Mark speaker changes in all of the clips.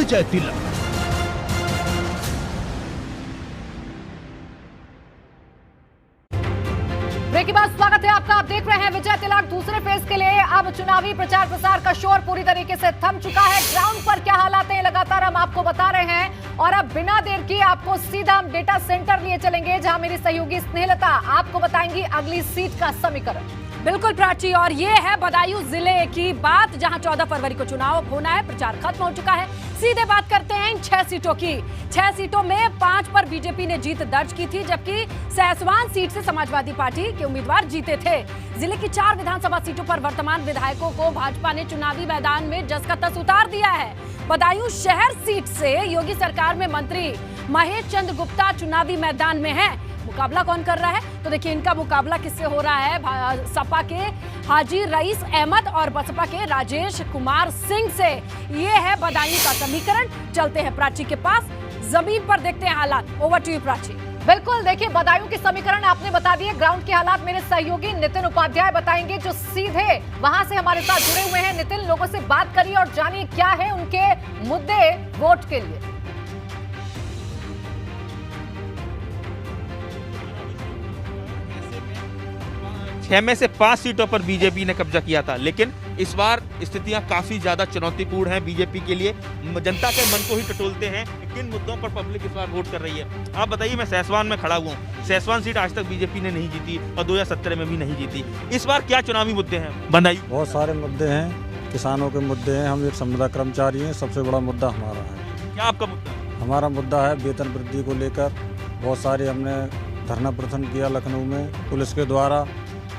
Speaker 1: विजय तिलक।
Speaker 2: Break के बाद स्वागत है आपका। आप देख रहे हैं विजय तिलक। दूसरे फेज के लिए अब चुनावी प्रचार प्रसार का शोर पूरी तरीके से थम चुका है। ग्राउंड पर क्या हालात हैं लगातार हम आपको बता रहे हैं और अब बिना देर की आपको सीधा हम डेटा सेंटर लिए चलेंगे जहां मेरी सहयोगी स्नेहलता आपको बताएंगी अगली सीट का समीकरण।
Speaker 3: बिल्कुल प्राची, और ये है बदायूं जिले की बात जहां 14 फरवरी को चुनाव होना है। प्रचार खत्म हो चुका है। सीधे बात करते हैं इन 6 सीटों की। 6 सीटों में 5 पर बीजेपी ने जीत दर्ज की थी, जबकि सहसवान सीट से समाजवादी पार्टी के उम्मीदवार जीते थे। जिले की 4 विधानसभा सीटों पर वर्तमान विधायकों को भाजपा ने चुनावी मैदान में जस का तस उतार दिया है। बदायूं शहर सीट से योगी सरकार में मंत्री महेश चंद्र गुप्ता चुनावी मैदान में है। मुकाबला कौन कर रहा है? तो देखिए इनका मुकाबला किससे हो रहा है। सपा के हाजी रईस अहमद और बसपा के राजेश कुमार सिंह से। ये है बदायूं का समीकरण। चलते हैं प्राची के पास, जमीन पर देखते हैं हालात। Over to you Prachi.
Speaker 2: बिल्कुल, देखिए बदायूं के समीकरण आपने बता दिए। ग्राउंड के हालात मेरे सहयोगी नितिन उपाध्याय बताएंगे जो सीधे वहां से हमारे साथ जुड़े हुए हैं। नितिन, लोगों से बात करिए और जानिए क्या है उनके मुद्दे वोट के लिए।
Speaker 4: 6 में से 5 सीटों पर बीजेपी ने कब्जा किया था, लेकिन इस बार स्थितियां काफी ज्यादा चुनौतीपूर्ण हैं बीजेपी के लिए। जनता के मन को ही टटोलते हैं किन मुद्दों पर पब्लिक इस बार वोट कर रही है। आप बताइए, मैं सहसवान में खड़ा हुआ हूँ। सहसवान सीट आज तक बीजेपी ने नहीं जीती और 2017 में भी नहीं जीती। इस बार क्या चुनावी मुद्दे हैं बदायूं?
Speaker 5: बहुत सारे मुद्दे हैं, किसानों के मुद्दे हैं। हम एक संविदा कर्मचारी हैं, सबसे बड़ा मुद्दा हमारा है।
Speaker 4: क्या आपका मुद्दा है?
Speaker 5: हमारा मुद्दा है वेतन वृद्धि को लेकर। बहुत सारे हमने धरना प्रदर्शन किया लखनऊ में, पुलिस के द्वारा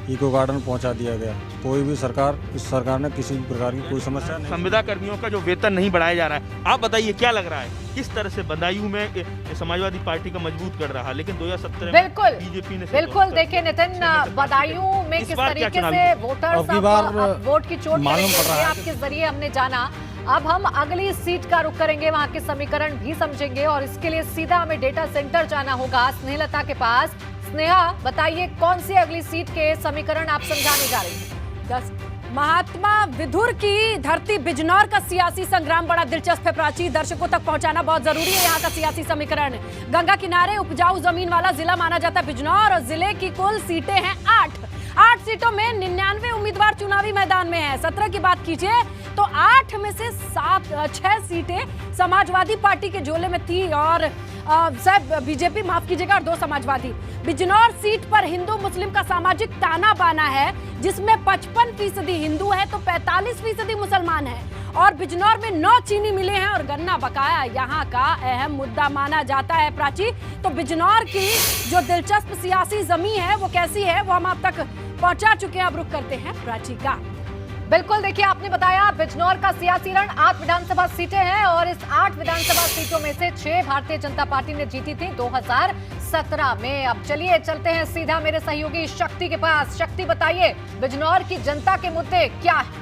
Speaker 5: इको गार्डन पहुंचा दिया गया। कोई भी सरकार, इस सरकार ने किसी भी प्रकार की कोई समस्या नहीं।
Speaker 4: संविदा कर्मियों का जो वेतन नहीं बढ़ाया जा रहा है, आप बताइए क्या लग रहा है किस तरह से बदायूं में समाजवादी पार्टी का मजबूत कर रहा है, लेकिन 2017 में
Speaker 2: बिल्कुल
Speaker 4: बीजेपी ने
Speaker 2: बिल्कुल देखिए नितिन, बदायूं में किस तरीके से वोटर्स वोट की चोट आपके जरिए हमने जाना। अब हम अगली सीट का रुख करेंगे, वहां के समीकरण भी समझेंगे और इसके लिए सीधा हमें डेटा सेंटर जाना होगा स्नेहलता के पास। स्नेहा, बताइए कौन सी अगली सीट के समीकरण आप समझाने जा रही हैं?
Speaker 3: महात्मा विधुर की धरती बिजनौर का सियासी संग्राम बड़ा दिलचस्प है प्राची। दर्शकों तक पहुंचाना बहुत जरूरी है। यहाँ का सियासी समीकरण, गंगा किनारे उपजाऊ जमीन वाला जिला माना जाता है बिजनौर, और जिले की कुल सीटें हैं 8 सीटों में 99 उम्मीदवार चुनावी मैदान में हैं। 17 की बात कीजिए तो 8 में से 6 सीटें समाजवादी पार्टी के झोले में थी और बीजेपी, माफ कीजिएगा, और 2 समाजवादी। बिजनौर सीट पर हिंदू मुस्लिम का सामाजिक ताना बाना है, जिसमें 55% हिंदू है तो 45% मुसलमान है। और बिजनौर में 9 चीनी मिले हैं और गन्ना बकाया यहाँ का अहम मुद्दा माना जाता है प्राची। तो बिजनौर की जो दिलचस्प सियासी जमीन है वो कैसी है, वो हम आप तक पहुंचा चुके हैं। अब रुक करते हैं प्राची का।
Speaker 2: बिल्कुल, देखिए आपने बताया बिजनौर का सियासी रण, 8 विधानसभा सीटें हैं और इस 8 विधानसभा सीटों में से 6 भारतीय जनता पार्टी ने जीती थी 2017 में। अब चलिए चलते हैं सीधा मेरे सहयोगी शक्ति के पास। शक्ति, बताइए बिजनौर की जनता के मुद्दे क्या है?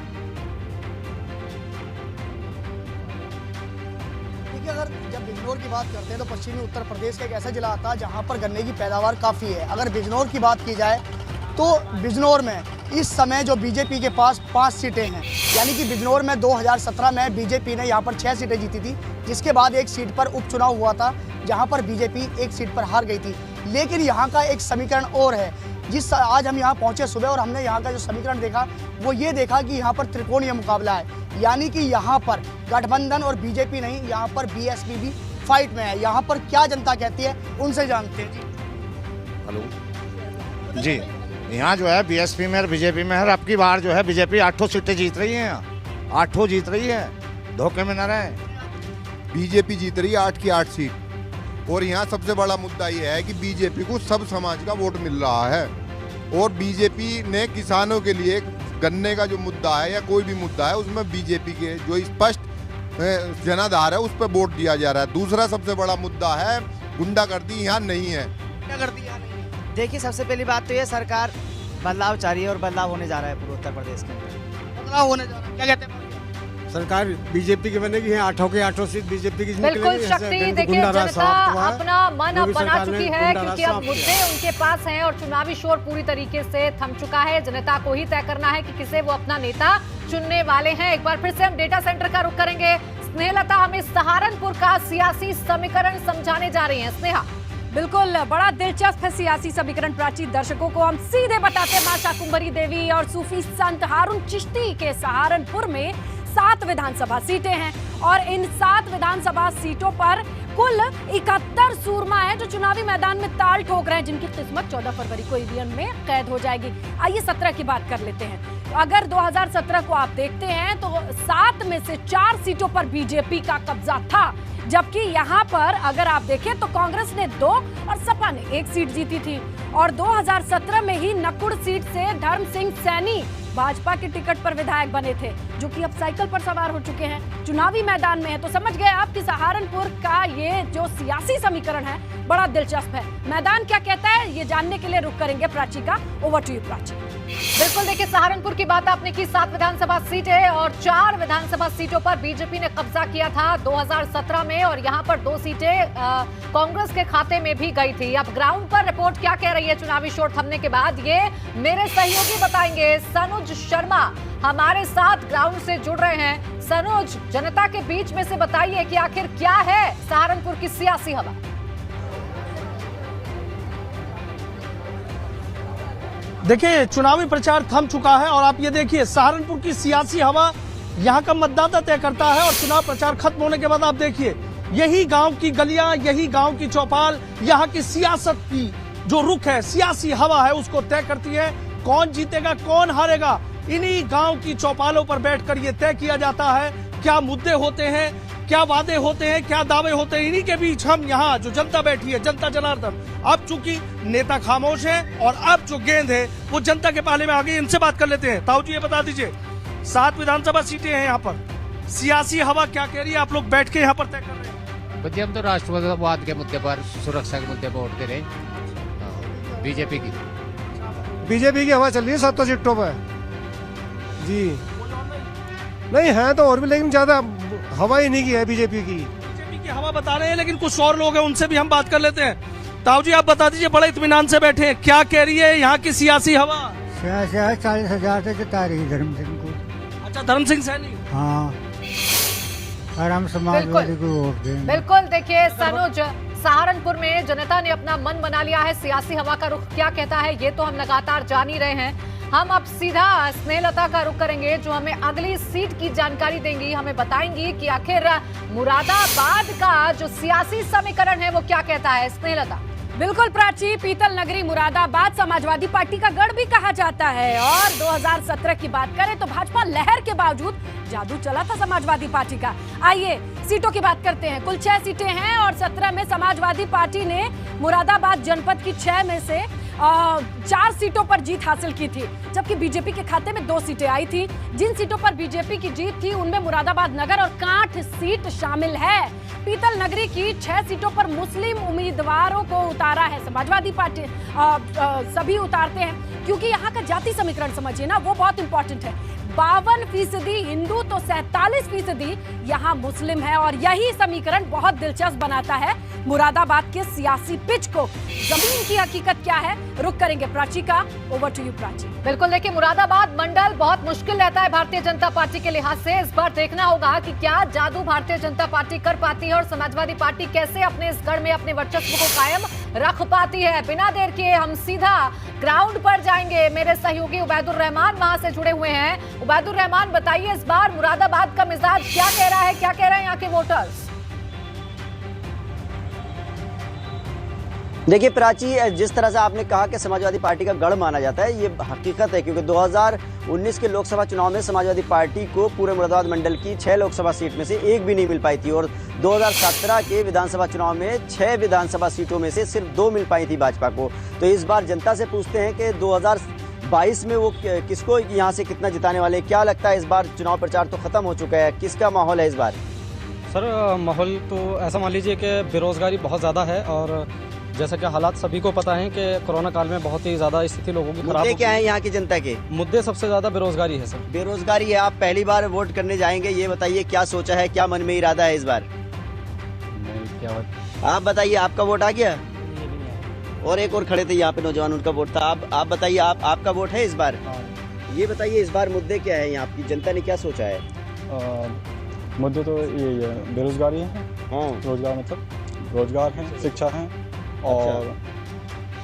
Speaker 6: देखिए, अगर जब बिजनौर की बात करते हैं तो पश्चिमी उत्तर प्रदेश का एक ऐसा जिला आता है जहां पर गन्ने की पैदावार काफी है। अगर बिजनौर की बात की जाए तो बिजनौर में इस समय जो बीजेपी के पास 5 सीटें हैं, यानी कि बिजनौर में 2017 में बीजेपी ने यहाँ पर 6 सीटें जीती थी, जिसके बाद एक सीट पर उपचुनाव हुआ था जहाँ पर बीजेपी एक सीट पर हार गई थी। लेकिन यहाँ का एक समीकरण और है। आज हम यहाँ पहुँचे सुबह और हमने यहाँ का जो समीकरण देखा वो ये देखा कि यहाँ पर त्रिकोणीय मुकाबला है, यानी कि यहाँ पर गठबंधन और बीजेपी नहीं, यहाँ पर बीएसपी भी फाइट में है। यहाँ पर क्या जनता कहती है उनसे जानते हैं।
Speaker 7: हेलो जी, यहाँ जो है बीएसपी में और बीजेपी में है। अब की बार जो है बीजेपी 8 सीटें जीत रही है, 8 जीत रही है, धोखे में न रहे।
Speaker 8: बीजेपी जीत रही है 8 की 8 सीट। और यहाँ सबसे बड़ा मुद्दा ये है कि बीजेपी को सब समाज का वोट मिल रहा है और बीजेपी ने किसानों के लिए गन्ने का जो मुद्दा है या कोई भी मुद्दा है उसमें बीजेपी के जो स्पष्ट जनाधार है उस पर वोट दिया जा रहा है। दूसरा सबसे बड़ा मुद्दा है गुंडागर्दी यहाँ नहीं है।
Speaker 6: गुंडागर्दी यहाँ नहीं है।
Speaker 9: देखिए, सबसे पहली बात तो ये सरकार बदलाव चाह रही है और बदलाव होने जा रहा है पूरे उत्तर प्रदेश के अंदर।
Speaker 6: बदलाव होने जा रहा है, क्या कहते हैं?
Speaker 5: सरकार बीजेपी की बनेगी, 8 के 8 सीट बीजेपी की।
Speaker 2: बिल्कुल शक्ति, देखिए जनता अपना मन अब बना चुकी है क्योंकि अब मुद्दे उनके पास हैं और चुनावी शोर पूरी तरीके से थम चुका है। जनता को ही तय करना है कि किसे वो अपना नेता चुनने वाले हैं। एक बार फिर से हम डेटा सेंटर का रुख करेंगे। स्नेहलता हमें सहारनपुर का सियासी समीकरण समझाने जा रही हैं। स्नेहा,
Speaker 3: बिल्कुल, बड़ा दिलचस्प है सियासी समीकरण प्राची। दर्शकों को हम सीधे बताते हैं, मां शाकुंभरी देवी और सूफी संत हारून चिश्ती के सहारनपुर में 7 विधानसभा सीटें हैं और इन 7 विधानसभा सीटों पर कुल 71 सूरमा हैं जो चुनावी मैदान में ताल ठोक रहे हैं, जिनकी किस्मत 14 फरवरी को ईवीएम में कैद हो जाएगी। आइए 17 की बात कर लेते हैं। अगर 2017 को आप देखते हैं तो 7 में से 4 सीटों पर बीजेपी का कब्जा था, जबकि यहाँ पर अगर आप देखें तो कांग्रेस ने 2 और सपा ने 1 सीट जीती थी। और 2017 में ही नकुड़ सीट से धर्म सिंह सैनी भाजपा के टिकट पर विधायक बने थे, जो कि अब साइकिल पर सवार हो चुके हैं, चुनावी मैदान में है। तो समझ गए आप कि सहारनपुर का ये जो सियासी समीकरण है बड़ा दिलचस्प है। मैदान क्या कहता है ये जानने के लिए रुक करेंगे प्राची का। Over to you Prachi.
Speaker 2: बिल्कुल, देखिए सहारनपुर की बात आपने की, 7 विधानसभा सीटें और 4 विधानसभा सीटों पर बीजेपी ने कब्जा किया था 2017 में और यहाँ पर 2 सीटें कांग्रेस के खाते में भी गई थी। अब ग्राउंड पर रिपोर्ट क्या कह रही है चुनावी शोर थमने के बाद, ये मेरे सहयोगी बताएंगे। सनुज शर्मा हमारे साथ ग्राउंड से जुड़ रहे हैं। सनुज, जनता के बीच में से बताइए कि आखिर क्या है सहारनपुर की सियासी हवा।
Speaker 1: देखिए, चुनावी प्रचार थम चुका है और आप ये देखिए सहारनपुर की सियासी हवा यहाँ का मतदाता तय करता है। और चुनाव प्रचार खत्म होने के बाद आप देखिए यही गांव की गलियां, यही गांव की चौपाल यहाँ की सियासत की जो रुख है, सियासी हवा है, उसको तय करती है। कौन जीतेगा, कौन हारेगा, इन्हीं गांव की चौपालों पर बैठकर ये तय किया जाता है। क्या मुद्दे होते हैं, क्या वादे होते हैं, क्या दावे होते हैं, इन्हीं के बीच हम यहाँ जो जनता बैठी है, जनता जनार्दन। अब चूंकि नेता खामोश है और अब जो गेंद है वो जनता के पाले में आ गई। इनसे बात कर लेते हैं। ताऊ जी, ये बता दीजिए, 7 विधानसभा सीटें हैं यहाँ पर, सियासी हवा क्या कह रही है? आप लोग बैठ के यहाँ पर तय कर रहे हैं।
Speaker 10: बच्चे हम तो राष्ट्रवाद के मुद्दे पर, सुरक्षा के मुद्दे पर वोट दे रहे हैं बीजेपी की
Speaker 1: हवा चल रही है 7 सीटों पर जी। नहीं है तो और भी, लेकिन ज्यादा हवा ही नहीं की है बीजेपी की हवा बता रहे हैं। लेकिन कुछ और लोग हैं, उनसे भी हम बात कर लेते हैं। ताऊ जी, आप बता दीजिए, बड़े इत्मीनान से बैठे हैं, क्या कह रही है यहाँ की सियासी हवा?
Speaker 11: 40,000 से जिता रही है धर्म सिंह को।
Speaker 1: अच्छा, धर्म सिंह सैनी।
Speaker 11: हाँ, और हम समाजवादी को वोट देंगे।
Speaker 2: बिल्कुल, देखिए सनुज, सहारनपुर में जनता ने अपना मन बना लिया है। सियासी हवा का रुख क्या कहता है ये तो हम लगातार जान ही रहे हैं। हम अब सीधा स्नेहलता का रुख करेंगे जो हमें अगली सीट की जानकारी देंगी, हमें बताएंगी कि आखिर मुरादाबाद का जो सियासी समीकरण है वो क्या कहता है। स्नेहलता।
Speaker 3: बिल्कुल प्राची, पीतल नगरी मुरादाबाद समाजवादी पार्टी का गढ़ भी कहा जाता है और 2017 की बात करें तो भाजपा लहर के बावजूद जादू चला था समाजवादी पार्टी का। आइए सीटों की बात करते हैं। कुल 6 सीटें हैं और 17 में समाजवादी पार्टी ने मुरादाबाद जनपद की 6 में से 4 सीटों पर जीत हासिल की थी, जबकि बीजेपी के खाते में 2 सीटें आई थी। जिन सीटों पर बीजेपी की जीत थी उनमें मुरादाबाद नगर और कांठ सीट शामिल है। पीतल नगरी की 6 सीटों पर मुस्लिम उम्मीदवारों को उतारा है समाजवादी पार्टी। सभी उतारते हैं क्योंकि यहाँ का जाति समीकरण समझिए ना, वो बहुत इंपॉर्टेंट है। 52% हिंदू तो 47% यहाँ मुस्लिम है और यही समीकरण बहुत दिलचस्प बनाता है मुरादाबाद के सियासी पिच को। जमीन की हकीकत क्या है, रुक करेंगे प्राची का। Over to you Prachi.
Speaker 2: बिल्कुल, देखिए मुरादाबाद मंडल बहुत मुश्किल रहता है भारतीय जनता पार्टी के लिहाज से। इस बार देखना होगा कि क्या जादू भारतीय जनता पार्टी कर पाती है और समाजवादी पार्टी कैसे अपने इस गढ़ में अपने वर्चस्व को कायम रख पाती है। बिना देर किए हम सीधा ग्राउंड पर जाएंगे। मेरे सहयोगी उबैदुर रहमान वहां से जुड़े हुए हैं। उबैदुर रहमान, बताइए इस बार मुरादाबाद का मिजाज क्या कह रहा है, क्या कह रहे हैं यहाँ के वोटर्स?
Speaker 12: देखिए प्राची, जिस तरह से आपने कहा कि समाजवादी पार्टी का गढ़ माना जाता है, ये हकीकत है क्योंकि 2019 के लोकसभा चुनाव में समाजवादी पार्टी को पूरे मुरादाबाद मंडल की 6 लोकसभा सीट में से 1 भी नहीं मिल पाई थी और 2017 के विधानसभा चुनाव में 6 विधानसभा सीटों में से सिर्फ 2 मिल पाई थी भाजपा को। तो इस बार जनता से पूछते हैं कि 2022 में वो किसको यहाँ से कितना जिताने वाले हैं। क्या लगता है इस बार चुनाव प्रचार तो खत्म हो चुका है, किसका माहौल है इस बार?
Speaker 13: सर, माहौल तो ऐसा मान लीजिए कि बेरोजगारी बहुत ज़्यादा है और जैसा कि हालात सभी को पता है कि कोरोना काल में बहुत ही ज्यादा स्थिति लोगों की खराब।
Speaker 12: मुद्दे क्या है यहाँ की जनता के?
Speaker 13: मुद्दे सबसे ज्यादा बेरोजगारी है सर।
Speaker 12: बेरोजगारी है। आप पहली बार वोट करने जाएंगे, ये बताइए क्या सोचा है, क्या मन में इरादा है इस बार?
Speaker 13: क्या
Speaker 12: आप बताइए, आपका वोट आ गया? और एक और खड़े थे यहाँ पे नौजवान, उनका वोट था। आप बताइए, आपका वोट है इस बार? ये बताइए इस बार मुद्दे क्या है यहाँ, आपकी जनता ने क्या सोचा है?
Speaker 5: मुद्दे तो यही है, बेरोजगारी है, रोजगार मतलब रोजगार है, शिक्षा है और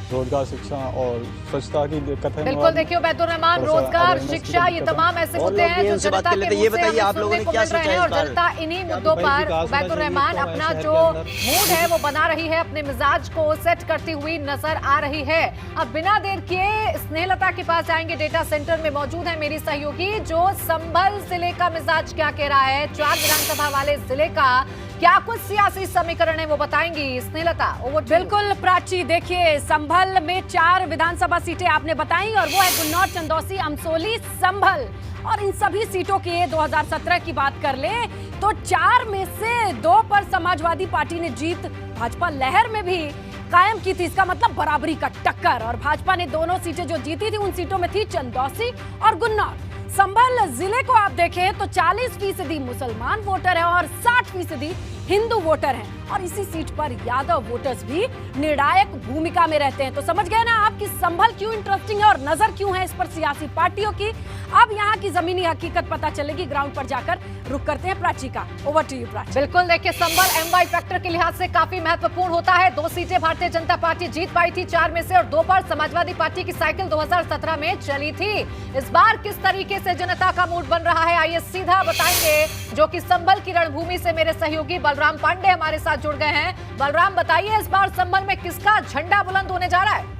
Speaker 5: रोजगार, शिक्षा और स्वच्छता की दिक्कत है।
Speaker 2: बिल्कुल, देखिए उबैदुर रहमान, रोजगार, शिक्षा, ये तमाम ऐसे मुद्दे हैं जो जनता के मुंह से हमें सुनने को मिल रहे हैं और जनता इन्हीं मुद्दों पर उबैदुर रहमान अपना जो मूड है वो बना रही है, अपने मिजाज को सेट करती हुई नजर आ रही है। अब बिना देर किए स्नेहलता के पास जाएंगे, डेटा सेंटर में मौजूद है मेरी सहयोगी जो संभल जिले का मिजाज क्या कह रहा है, 4 विधानसभा वाले जिले का क्या कुछ सियासी समीकरण है वो बताएंगी स्नेहलता।
Speaker 3: बिल्कुल प्राची, देखिए संभल में 4 विधानसभा सीटें आपने बताई और वो है गुन्नौर, चंदौसी, अमसोली, संभल। और इन सभी सीटों की 2017 की बात कर ले तो 4 में से 2 पर समाजवादी पार्टी ने जीत भाजपा लहर में भी कायम की थी। इसका मतलब बराबरी का टक्कर, और भाजपा ने दोनों सीटें जो जीती थी उन सीटों में थी चंदौसी और गुन्नौर। संभल जिले को आप देखें तो 40% मुसलमान वोटर है और 60% हिंदू वोटर हैं और इसी सीट पर यादव वोटर्स भी निर्णायक भूमिका में रहते हैं। तो समझ गए ना आप कि संभल क्यों इंटरेस्टिंग है और नजर क्यों है इस पर सियासी पार्टियों की। अब यहाँ की जमीनी हकीकत पता चलेगी, ग्राउंड पर जाकर रुक करते हैं प्राची का। Over to you Prachi.
Speaker 2: बिल्कुल, देखिए संभल एमवाई फैक्टर के लिहाज से काफी महत्वपूर्ण होता है। 2 सीटें भारतीय जनता पार्टी जीत पाई थी 4 में से और 2 पर समाजवादी पार्टी की साइकिल 2017 में चली थी। इस बार किस तरीके से जनता का मूड बन रहा है आइए सीधा बताएंगे, जो कि संभल की रणभूमि से मेरे सहयोगी बलराम पांडे हमारे साथ जुड़ गए हैं। बलराम बताइए, इस बार संभल में किसका झंडा बुलंद होने जा रहा है?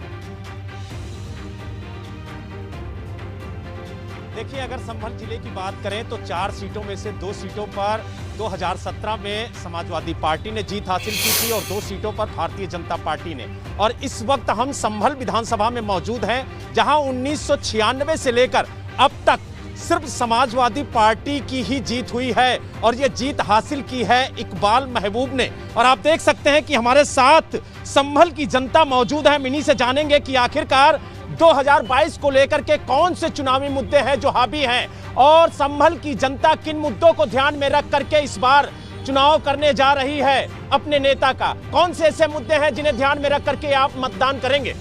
Speaker 14: देखिए, अगर संभल जिले की बात करें तो 4 सीटों में से 2 सीटों पर 2017 में समाजवादी पार्टी ने जीत हासिल की थी और 2 सीटों पर भारतीय जनता पार्टी ने। और इस वक्त हम संभल विधानसभा में मौजूद हैं, जहां 1996 से लेकर अब तक सिर्फ समाजवादी पार्टी की ही जीत हुई है और ये जीत हासिल की है इकबाल महबूब ने। और आप देख सकते हैं कि हमारे साथ संभल की जनता मौजूद है। इन्हीं से जानेंगे कि आखिरकार 2022 को लेकर के कौन से चुनावी मुद्दे हैं जो हावी हैं और संभल की जनता किन मुद्दों को ध्यान में रख करके इस बार चुनाव करने जा रही है अपने नेता का। कौन से ऐसे मुद्दे हैं जिन्हें ध्यान में रख करके आप मतदान करेंगे?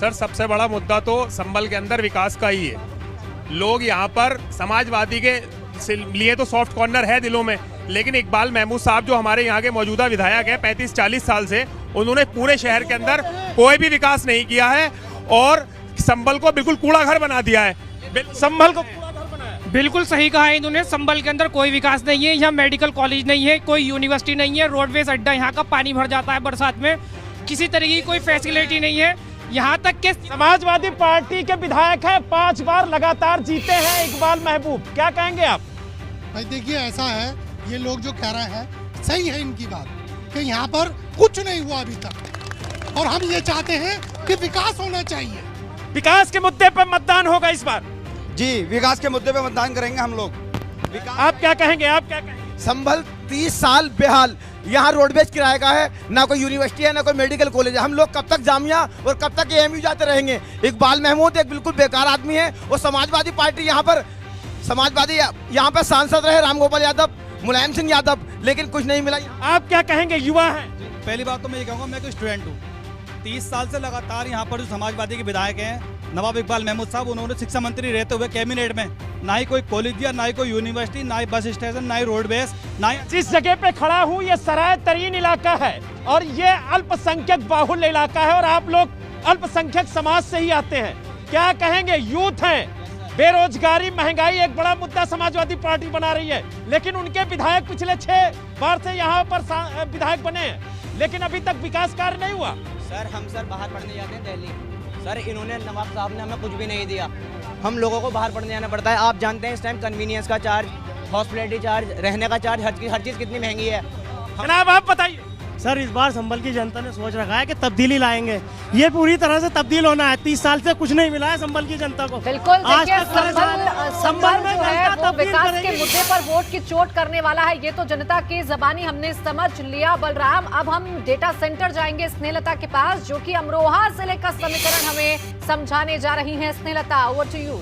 Speaker 15: सर, सबसे बड़ा मुद्दा तो संभल के अंदर विकास का ही है। लोग यहाँ पर समाजवादी के लिए तो सॉफ्ट कॉर्नर है दिलों में, लेकिन इकबाल महमूद साहब जो हमारे यहाँ के मौजूदा विधायक हैं 35-40 साल से, उन्होंने पूरे शहर के अंदर कोई भी विकास नहीं किया है और संभल को बिल्कुल कूड़ा घर बना दिया है।
Speaker 14: संभल को कूड़ा घर बनाया,
Speaker 16: बिल्कुल सही कहा है इन्होंने। संभल के अंदर कोई विकास नहीं है, यहाँ मेडिकल कॉलेज नहीं है, कोई यूनिवर्सिटी नहीं है, रोडवेज अड्डा यहाँ का पानी भर जाता है बरसात में, किसी तरह की कोई फैसिलिटी नहीं है। यहाँ तक के
Speaker 14: समाजवादी पार्टी के विधायक हैं, 5 बार लगातार जीते हैं इकबाल महबूब, क्या कहेंगे आप?
Speaker 17: भाई देखिए, ऐसा है, ये लोग जो कह रहे हैं सही है इनकी बात कि यहाँ पर कुछ नहीं हुआ अभी तक और हम ये चाहते हैं कि विकास होना चाहिए।
Speaker 14: विकास के मुद्दे पर मतदान होगा इस बार?
Speaker 18: जी, विकास के मुद्दे पे मतदान करेंगे हम लोग।
Speaker 14: आप क्या कहेंगे? आप क्या कहेंगे?
Speaker 18: संभल 30 साल बेहाल, यहाँ रोडवेज किराए का है, ना कोई यूनिवर्सिटी है ना कोई मेडिकल कॉलेज है। हम लोग कब तक जामिया और कब तक एएमयू जाते रहेंगे? इकबाल महमूद एक बिल्कुल बेकार आदमी है और समाजवादी पार्टी यहाँ पर सांसद रहे रामगोपाल यादव, मुलायम सिंह यादव, लेकिन कुछ नहीं मिला।
Speaker 14: आप क्या कहेंगे? युवा हैं।
Speaker 19: पहली बात तो मैं ये कहूँगा, मैं कोई स्टूडेंट हूँ। 30 साल से लगातार यहाँ पर जो समाजवादी के विधायक हैं नवाब इकबाल महमूद साहब, उन्होंने शिक्षा मंत्री रहते हुए कैबिनेट में ना ही कोई कॉलेज दिया, ना ही कोई यूनिवर्सिटी, ना ही बस स्टेशन, ना ही रोडवेज, ना ही।
Speaker 14: जिस जगह पे खड़ा हूँ ये सराय तरीन इलाका है और ये अल्पसंख्यक बाहुल्य इलाका है और आप लोग अल्पसंख्यक समाज से ही आते हैं। क्या कहेंगे? यूथ हैं, बेरोजगारी, महंगाई एक बड़ा मुद्दा समाजवादी पार्टी बना रही है, लेकिन उनके विधायक पिछले 6 बार से यहाँ पर विधायक बने हैं, लेकिन अभी तक विकास कार्य नहीं हुआ।
Speaker 9: सर, हम बाहर पढ़ने जाते हैं दिल्ली, सर इन्होंने नवाब साहब ने हमें कुछ भी नहीं दिया, हम लोगों को बाहर पढ़ने जाना पड़ता है। आप जानते हैं इस टाइम कन्वीनियंस का चार्ज, हॉस्पिटलिटी चार्ज, रहने का चार्ज, हर चीज़ कितनी महंगी है।
Speaker 14: जनाब आप बताइए।
Speaker 20: सर, इस बार संभल की जनता ने सोच रखा है कि तब्दीली लाएंगे, ये पूरी तरह से तब्दील होना है। 30 साल से कुछ नहीं मिला है संभल की जनता को।
Speaker 2: बिल्कुल, देखिए संभल जो है वो विकास के मुद्दे पर वोट की चोट करने वाला है, ये तो जनता की ज़बानी हमने समझ लिया। बलराम, अब हम डेटा सेंटर जाएंगे स्नेहलता के पास, जो कि अमरोहा जिले का समीकरण हमें समझाने जा रही है। Snehlata, over to you.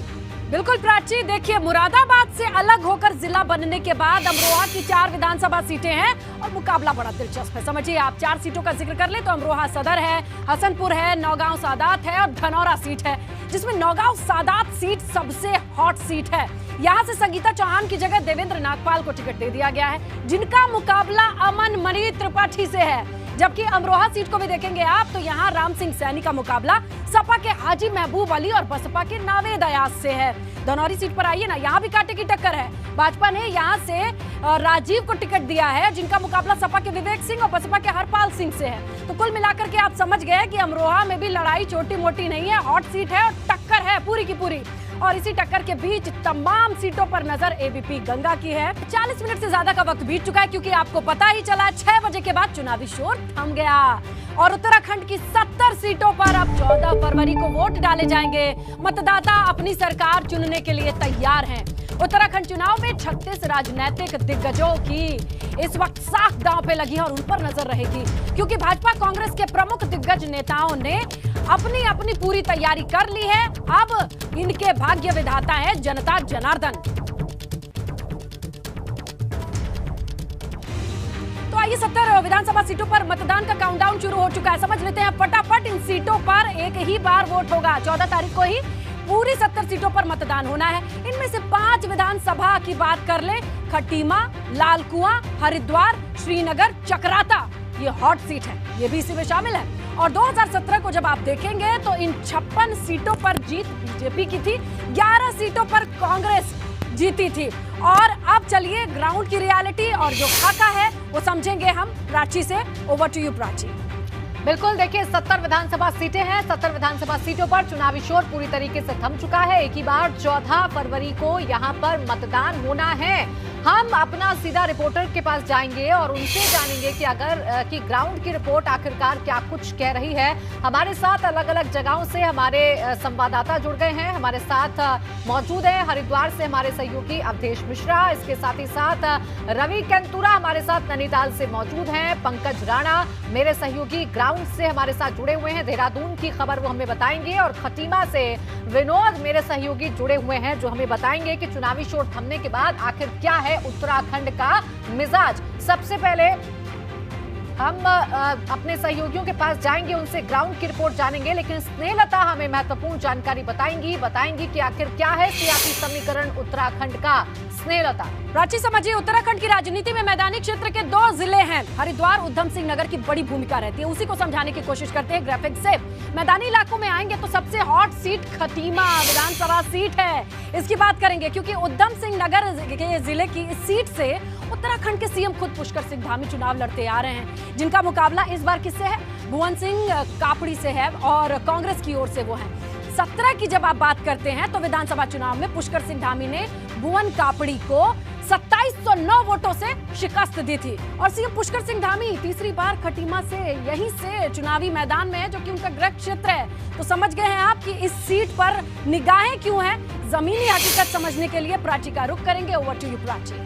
Speaker 3: बिल्कुल प्राची, देखिए मुरादाबाद से अलग होकर जिला बनने के बाद अमरोहा की 4 विधानसभा सीटें हैं और मुकाबला बड़ा दिलचस्प है। समझिए आप, 4 सीटों का जिक्र कर ले तो अमरोहा सदर है, हसनपुर है, नौगांव सादात है और धनौरा सीट है, जिसमें नौगांव सादात सीट सबसे हॉट सीट है। यहाँ से संगीता चौहान की जगह देवेंद्र नागपाल को टिकट दे दिया गया है, जिनका मुकाबला अमन मणि त्रिपाठी से है। जबकि अमरोहा सीट को भी देखेंगे आप तो यहाँ राम सिंह सैनी का मुकाबला सपा के हाजी महबूब अली और बसपा के नावेद अयाज से है। धनौरी सीट पर आइए ना, यहाँ भी कांटे की टक्कर है। भाजपा ने यहाँ से राजीव को टिकट दिया है, जिनका मुकाबला सपा के विवेक सिंह और बसपा के हरपाल सिंह से है। तो कुल मिलाकर के आप समझ गए कि अमरोहा में भी लड़ाई छोटी मोटी नहीं है, हॉट सीट है और टक्कर है पूरी की पूरी। और इसी टक्कर के बीच तमाम सीटों पर नजर एबीपी गंगा की है। 40 मिनट से ज्यादा का वक्त बीत चुका है, क्योंकि आपको पता ही चला 6 बजे के बाद चुनावी शोर थम गया और उत्तराखंड की 70 सीटों पर अब 14 फरवरी को वोट डाले जाएंगे। मतदाता अपनी सरकार चुनने के लिए तैयार हैं। उत्तराखंड चुनाव में 36 राजनीतिक दिग्गजों की इस वक्त साख दांव पे लगी है और उन पर नजर रहेगी, क्योंकि भाजपा कांग्रेस के प्रमुख दिग्गज नेताओं ने अपनी अपनी पूरी तैयारी कर ली है। अब इनके भाग्य विधाता है जनता जनार्दन। तो आइए 70 विधानसभा सीटों पर मतदान का काउंटडाउन शुरू हो चुका है। समझ लेते हैं फटाफट इन सीटों पर एक ही बार वोट होगा। 14 तारीख को ही पूरी 70 सीटों पर मतदान होना है। इनमें से 5 विधानसभा की बात कर ले, खटीमा, लालकुआं, हरिद्वार, श्रीनगर, चकराता, ये हॉट सीट है, ये भी इसी में शामिल है। और 2017 को जब आप देखेंगे तो इन 56 सीटों पर जीत बीजेपी की थी, 11 सीटों पर कांग्रेस जीती थी। और अब चलिए ग्राउंड की रियलिटी और जो खाका है वो समझेंगे हम प्राची से। Over to you Prachi.
Speaker 2: बिल्कुल, देखिए 70 विधानसभा सीटें हैं। 70 विधानसभा सीटों पर चुनावी शोर पूरी तरीके से थम चुका है। एक ही बार 14 फरवरी को यहां पर मतदान होना है। हम अपना सीधा रिपोर्टर के पास जाएंगे और उनसे जानेंगे कि कि ग्राउंड की रिपोर्ट आखिरकार क्या कुछ कह रही है। हमारे साथ अलग अलग जगहों से हमारे संवाददाता जुड़ गए हैं। हमारे साथ मौजूद है हरिद्वार से हमारे सहयोगी अवधेश मिश्रा, इसके साथ ही साथ रवि कंतुरा हमारे साथ नैनीताल से मौजूद हैं, पंकज राणा मेरे सहयोगी ग्राउंड से हमारे साथ जुड़े हुए हैं, देहरादून की खबर वो हमें बताएंगे, और खटीमा से विनोद मेरे सहयोगी जुड़े हुए हैं जो हमें बताएंगे कि चुनावी शोर थमने के बाद आखिर क्या है उत्तराखंड का मिजाज। सबसे पहले हम अपने सहयोगियों के पास जाएंगे, उनसे ग्राउंड की रिपोर्ट जानेंगे, लेकिन स्नेहलता हमें महत्वपूर्ण जानकारी बताएंगी कि आखिर क्या है सियासी समीकरण उत्तराखंड का। स्नेहलता।
Speaker 3: प्राची, समझिए उत्तराखंड की राजनीति में मैदानी क्षेत्र के 2 जिले हैं, हरिद्वार, उधम सिंह नगर की बड़ी भूमिका रहती है। उसी को समझाने की कोशिश करते हैं ग्राफिक से। मैदानी इलाकों में आएंगे तो सबसे हॉट सीट खटीमा विधानसभा सीट है, इसकी बात करेंगे, क्योंकि उधम सिंह नगर के जिले की इस सीट से उत्तराखंड के सीएम खुद पुष्कर सिंह धामी चुनाव लड़ते आ रहे हैं, जिनका मुकाबला इस बार किससे है? भुवन सिंह कापड़ी से है और कांग्रेस की ओर से वो है। 17 की जब आप बात करते हैं तो विधानसभा चुनाव में पुष्कर सिंह धामी ने भुवन कापड़ी को 2709 वोटों से शिकस्त दी थी और सीएम पुष्कर सिंह धामी तीसरी बार खटीमा से यहीं से चुनावी मैदान में है, जो कि उनका गृह क्षेत्र है। तो समझ गए हैं आप कि इस सीट पर निगाहें क्यों हैं। जमीनी हकीकत समझने के लिए प्राची का रुख करेंगे। Over to you Prachi.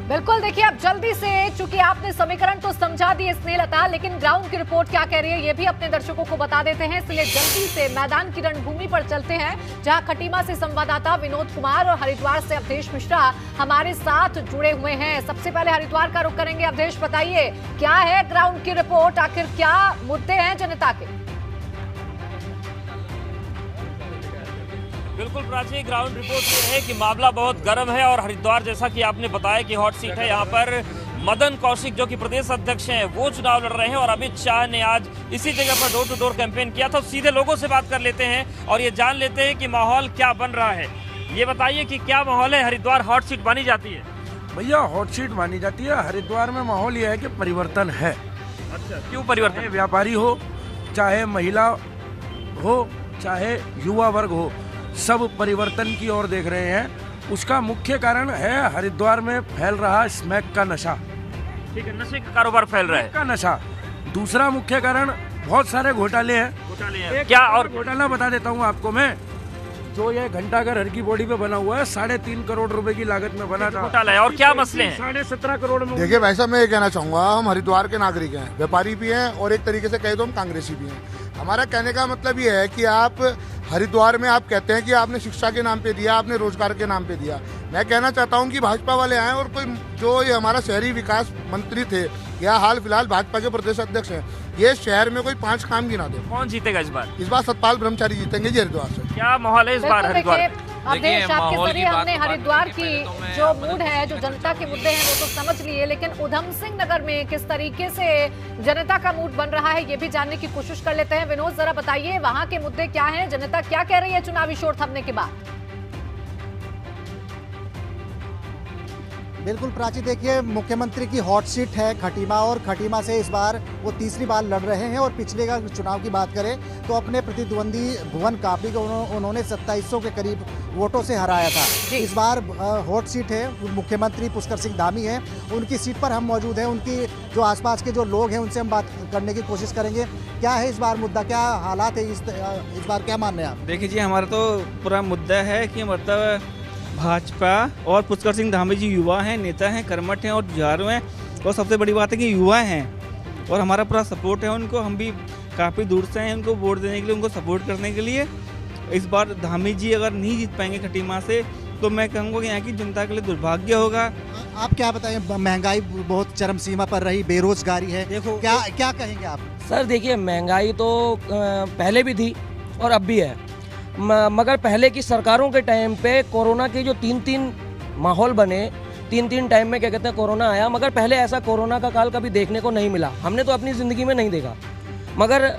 Speaker 2: बिल्कुल, देखिए अब जल्दी से, चूंकि आपने समीकरण तो समझा दिए स्नेहलता, लेकिन ग्राउंड की रिपोर्ट क्या कह रही है ये भी अपने दर्शकों को बता देते हैं, इसलिए जल्दी से मैदान की रणभूमि पर चलते हैं, जहां खटीमा से संवाददाता विनोद कुमार और हरिद्वार से अवधेश मिश्रा हमारे साथ जुड़े हुए हैं। सबसे पहले हरिद्वार का रुख करेंगे। अवधेश, बताइए क्या है ग्राउंड की रिपोर्ट, आखिर क्या मुद्दे हैं जनता के?
Speaker 21: बिल्कुल प्राची, ग्राउंड रिपोर्ट ये है कि मामला बहुत गर्म है और हरिद्वार, जैसा कि आपने बताया कि हॉट सीट है, यहाँ पर मदन कौशिक जो कि प्रदेश अध्यक्ष हैं वो चुनाव लड़ रहे हैं और अमित शाह ने आज इसी जगह पर डोर टू डोर कैंपेन किया था। सीधे लोगों से बात कर लेते हैं और ये जान लेते हैं कि माहौल क्या बन रहा है। ये बताइए कि क्या माहौल है, हरिद्वार हॉट सीट मानी जाती है?
Speaker 22: भैया हॉट सीट मानी जाती है। हरिद्वार में माहौल ये है कि परिवर्तन है।
Speaker 21: अच्छा, क्यों परिवर्तन?
Speaker 22: व्यापारी हो, चाहे महिला हो, चाहे युवा वर्ग हो, सब परिवर्तन की ओर देख रहे हैं। उसका मुख्य कारण है हरिद्वार में फैल रहा स्मैक का नशा।
Speaker 21: ठीक है, नशे का कारोबार फैल रहा है,
Speaker 22: का नशा। दूसरा मुख्य कारण बहुत सारे घोटाले हैं।
Speaker 21: क्या? और
Speaker 22: घोटाला बता देता हूँ आपको मैं, जो ये घंटाघर हर की बॉडी पे बना हुआ है, 3.5 करोड़ रुपए की लागत में बना था।
Speaker 21: घोटाला है। और क्या मसले हैं?
Speaker 22: 17.5 करोड़ में।
Speaker 23: देखिए वैसा मैं ये कहना चाहूँगा, हम हरिद्वार के नागरिक हैं, व्यापारी भी हैं और एक तरीके से कहे तो हम कांग्रेसी भी हैं। हमारा कहने का मतलब ये है कि आप हरिद्वार में आप कहते हैं कि आपने शिक्षा के नाम पे दिया, आपने रोजगार के नाम पे दिया। मैं कहना चाहता हूं कि भाजपा वाले आए और कोई जो ये हमारा शहरी विकास मंत्री थे या हाल फिलहाल भाजपा के प्रदेश अध्यक्ष हैं, ये शहर में कोई 5 काम गिना दो।
Speaker 21: कौन जीतेगा इस बार
Speaker 23: सतपाल ब्रह्मचारी जीतेंगे जी हरिद्वार से।
Speaker 21: क्या माहौल है इस बार हरिद्वार?
Speaker 2: अवधेश, आपके जरिए हमने हरिद्वार की जो मूड है, जो जनता के मुद्दे हैं, वो तो समझ लिए, लेकिन उधम सिंह नगर में किस तरीके से जनता का मूड बन रहा है ये भी जानने की कोशिश कर लेते हैं। विनोद, जरा बताइए वहां के मुद्दे क्या हैं, जनता क्या कह रही है चुनावी शोर थमने के बाद?
Speaker 4: बिल्कुल प्राची, देखिए मुख्यमंत्री की हॉट सीट है खटीमा, और खटीमा से इस बार वो तीसरी बार लड़ रहे हैं। और पिछले का चुनाव की बात करें तो अपने प्रतिद्वंदी भुवन कापड़ी को उन्होंने 2700 के करीब वोटों से हराया था। इस बार हॉट सीट है, मुख्यमंत्री पुष्कर सिंह धामी हैं, उनकी सीट पर हम मौजूद हैं। उनकी जो आसपास के जो लोग हैं उनसे हम बात करने की कोशिश करेंगे। क्या है इस बार मुद्दा, क्या हालात है इस बार, क्या मान रहे हैं आप?
Speaker 7: देखिए जी, हमारा तो पूरा मुद्दा है कि मतलब भाजपा और पुष्कर सिंह धामी जी युवा हैं, नेता हैं, कर्मठ हैं और जुझारू हैं। और सबसे बड़ी बात है कि युवा हैं और हमारा पूरा सपोर्ट है उनको। हम भी काफ़ी दूर से हैं उनको वोट देने के लिए, उनको सपोर्ट करने के लिए। इस बार धामी जी अगर नहीं जीत पाएंगे खटीमा से तो मैं कहूँगा कि यहाँ की जनता के लिए दुर्भाग्य होगा।
Speaker 4: आप क्या बताएं, महंगाई बहुत चरम सीमा पर रही, बेरोजगारी है, देखो क्या कहेंगे आप?
Speaker 8: सर देखिए, महंगाई तो पहले भी थी और अब भी है, मगर पहले की सरकारों के टाइम पे कोरोना के जो 3 माहौल बने, 3 टाइम में क्या कहते हैं कोरोना आया, मगर पहले ऐसा कोरोना का काल कभी देखने को नहीं मिला। हमने तो अपनी ज़िंदगी में नहीं देखा। मगर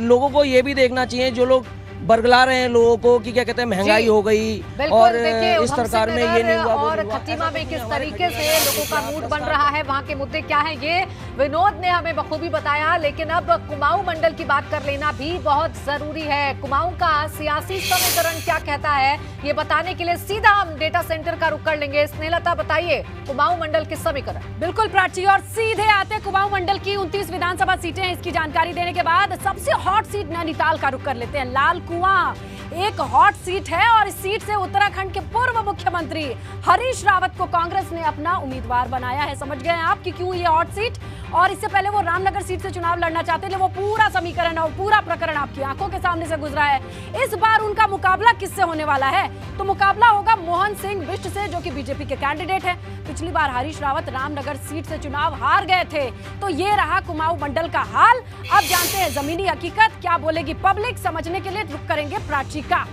Speaker 8: लोगों को ये भी देखना चाहिए, जो लोग बरगला रहे हैं लोगों को कि क्या कहते हैं महंगाई हो गई और इस सरकार में ये नहीं हुआ
Speaker 2: और खटीमा में किस तरीके से लोगों का मूड बन रहा है, वहाँ के मुद्दे क्या हैं, ये विनोद ने हमें बखूबी बताया। लेकिन अब कुमाऊं मंडल की बात कर लेना भी बहुत जरूरी है। कुमाऊं का सियासी समीकरण क्या कहता है ये बताने के लिए सीधा हम डेटा सेंटर का रुख कर लेंगे। स्नेहलता, बताइए कुमाऊं मंडल के समीकरण।
Speaker 3: बिल्कुल प्राची, और सीधे आते कुमाऊं मंडल की 29 विधानसभा सीटें हैं। इसकी जानकारी देने के बाद सबसे हॉट सीट नैनीताल का रुख कर लेते हैं। लाल कुआं एक हॉट सीट है और इस सीट से उत्तराखंड के पूर्व मुख्यमंत्री हरीश रावत को कांग्रेस ने अपना उम्मीदवार बनाया है। समझ गए आप कि क्यों ये हॉट सीट? और इससे पहले वो रामनगर सीट से चुनाव लड़ना चाहते थे। वो पूरा समीकरण और पूरा प्रकरण आपकी आंखों के सामने से गुजरा है। इस बार उनका मुकाबला किससे होने वाला है? तो मुकाबला होगा मोहन सिंह बिष्ट से, जो कि बीजेपी के कैंडिडेट है। पिछली बार हरीश रावत रामनगर सीट से चुनाव हार गए थे। तो ये रहा कुमाऊं मंडल का हाल। अब जानते हैं जमीनी हकीकत, क्या बोलेगी पब्लिक। समझने के लिए रुक करेंगे प्राची का।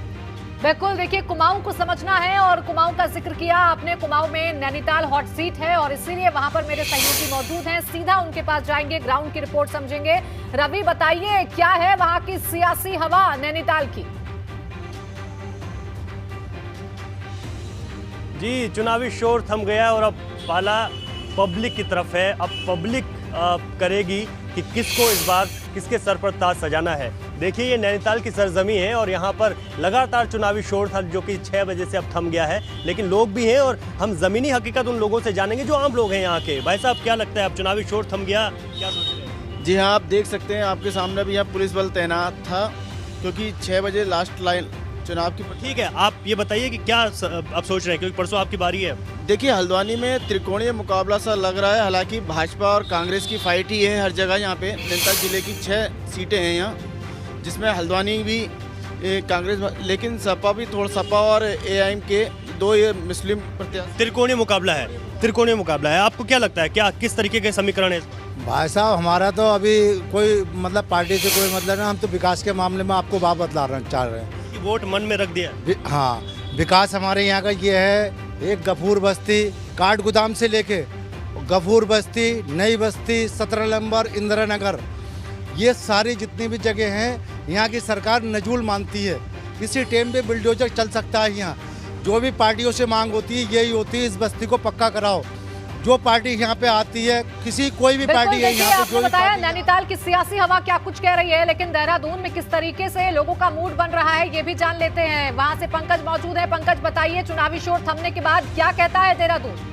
Speaker 2: बिल्कुल, देखिए कुमाऊं को समझना है और कुमाऊं का जिक्र किया आपने। कुमाऊं में नैनीताल हॉट सीट है और इसीलिए वहां पर मेरे सहयोगी मौजूद हैं। सीधा उनके पास जाएंगे, ग्राउंड की रिपोर्ट समझेंगे। रवि, बताइए क्या है वहां की सियासी हवा नैनीताल की?
Speaker 24: जी, चुनावी शोर थम गया और अब पाला पब्लिक की तरफ है। अब पब्लिक करेगी कि किसको इस बार किसके सर पर ताज सजाना है। देखिए, ये नैनीताल की सरजमी है और यहाँ पर लगातार चुनावी शोर था जो कि 6 बजे से अब थम गया है, लेकिन लोग भी हैं और हम ज़मीनी हकीकत उन लोगों से जानेंगे जो आम लोग हैं यहाँ के। भाई साहब, क्या लगता है, अब चुनावी शोर थम गया, क्या सोच रहे हैं?
Speaker 25: जी हाँ, आप देख सकते हैं, आपके सामने भी यहाँ पुलिस बल तैनात था क्योंकि 6 बजे लास्ट लाइन चुनाव की।
Speaker 24: ठीक है, आप ये बताइए कि क्या आप सोच रहे हैं, क्योंकि परसों आपकी बारी है।
Speaker 25: देखिए, हल्द्वानी में त्रिकोणीय मुकाबला सा लग रहा है। हालांकि भाजपा और कांग्रेस की फाइट ही है हर जगह। यहाँ पे नैनीताल जिले की 6 सीटें हैं यहाँ, जिसमें हल्द्वानी भी कांग्रेस, लेकिन सपा भी थोड़ा, सपा और एआईएम के 2 ये मुस्लिम प्रत्याशी।
Speaker 24: त्रिकोणीय मुकाबला है, त्रिकोणीय मुकाबला है। आपको क्या लगता है, क्या किस तरीके के समीकरण है?
Speaker 11: भाई साहब, हमारा तो अभी कोई मतलब पार्टी से कोई मतलब ना, हम तो विकास के मामले में आपको बात बतला चाह रहे हैं।
Speaker 24: वोट मन में रख दिया।
Speaker 11: हाँ, विकास हमारे यहाँ का ये है, एक गफूर बस्ती काठ गोदाम से लेके गफूर बस्ती, नई बस्ती, 17 नंबर, इंदिरा नगर, ये सारी जितनी भी जगह हैं यहाँ की सरकार नजूल मानती है। किसी टाइम पे बुलडोजर चल सकता है। यहाँ जो भी पार्टियों से मांग होती है यही होती है, इस बस्ती को पक्का कराओ। जो पार्टी यहाँ पे आती है, कोई भी पार्टी है यहाँ पे,
Speaker 2: आपने बताया नैनीताल की सियासी हवा क्या कुछ कह रही है, लेकिन देहरादून में किस तरीके से लोगों का मूड बन रहा है ये भी जान लेते हैं। वहां से पंकज मौजूद है। पंकज, बताइए चुनावी शोर थमने के बाद क्या कहता है देहरादून?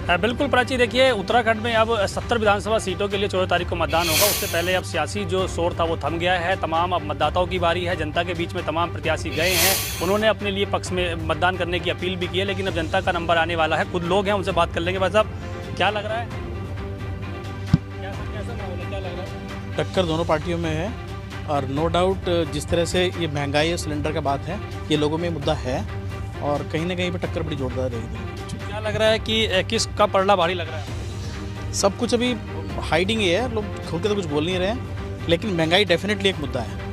Speaker 26: बिल्कुल प्राची, देखिए उत्तराखंड में अब 70 विधानसभा सीटों के लिए 14 तारीख को मतदान होगा। उससे पहले अब सियासी जो शोर था वो थम गया है। तमाम अब मतदाताओं की बारी है। जनता के बीच में तमाम प्रत्याशी गए हैं, उन्होंने अपने लिए पक्ष में मतदान करने की अपील भी की है, लेकिन अब जनता का नंबर आने वाला है। खुद लोग हैं, उनसे बात कर लेंगे। भाई साहब, क्या लग रहा है, कैसा माहौल है, क्या लग रहा है?
Speaker 27: टक्कर दोनों पार्टियों में है और नो डाउट जिस तरह से ये महंगाई और सिलेंडर का बात है, ये लोगों में मुद्दा है और कहीं ना कहीं पर टक्कर बड़ी जोरदार रहेगी।
Speaker 26: क्या लग रहा है कि किसका पलड़ा भारी लग रहा है?
Speaker 27: सब कुछ अभी हाइडिंग ही है, लोग खुल के तो कुछ बोल नहीं रहे हैं, लेकिन महंगाई डेफिनेटली एक मुद्दा है।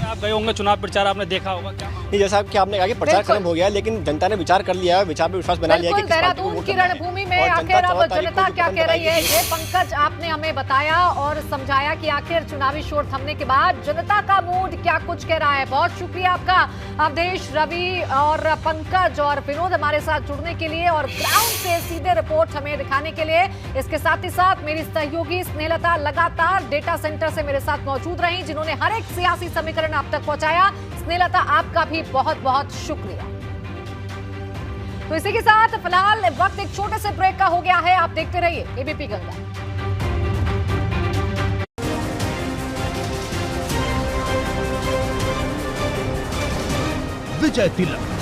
Speaker 26: आप गए होंगे चुनाव प्रचार, आपने देखा होगा क्या?
Speaker 1: नहीं, जैसा कि आपने कहा कि प्रचार खत्म हो गया है, लेकिन जनता ने विचार कर लिया है, विचार पे विश्वास बना लिया है कि किस पार्टी को
Speaker 2: देहरादून
Speaker 1: वोट
Speaker 2: की
Speaker 1: करना है।
Speaker 2: रणभूमि में
Speaker 1: और
Speaker 2: आखिर अब
Speaker 1: 14 तारीख
Speaker 2: जनता
Speaker 1: को
Speaker 2: क्या
Speaker 1: जो
Speaker 2: कह रही है,
Speaker 1: बताएगी।
Speaker 2: ये पंकज आपने हमें बताया और समझाया कि आखिर चुनावी शोर थमने के बाद जनता का मूड क्या कुछ कह रहा है। बहुत शुक्रिया आपका अवधेश, रवि और पंकज और विनोद हमारे साथ जुड़ने के लिए और ग्राउंड से सीधे रिपोर्ट हमें दिखाने के लिए। इसके साथ ही साथ मेरी सहयोगी स्नेहलता लगातार डेटा सेंटर से मेरे साथ मौजूद रही, जिन्होंने हर एक सियासी समीकरण आप तक पहुंचाया। स्नेहलता, आपका भी बहुत बहुत शुक्रिया। तो इसी के साथ फिलहाल वक्त एक छोटे से ब्रेक का हो गया है। आप देखते रहिए एबीपी गंगा।
Speaker 5: विजय तिलक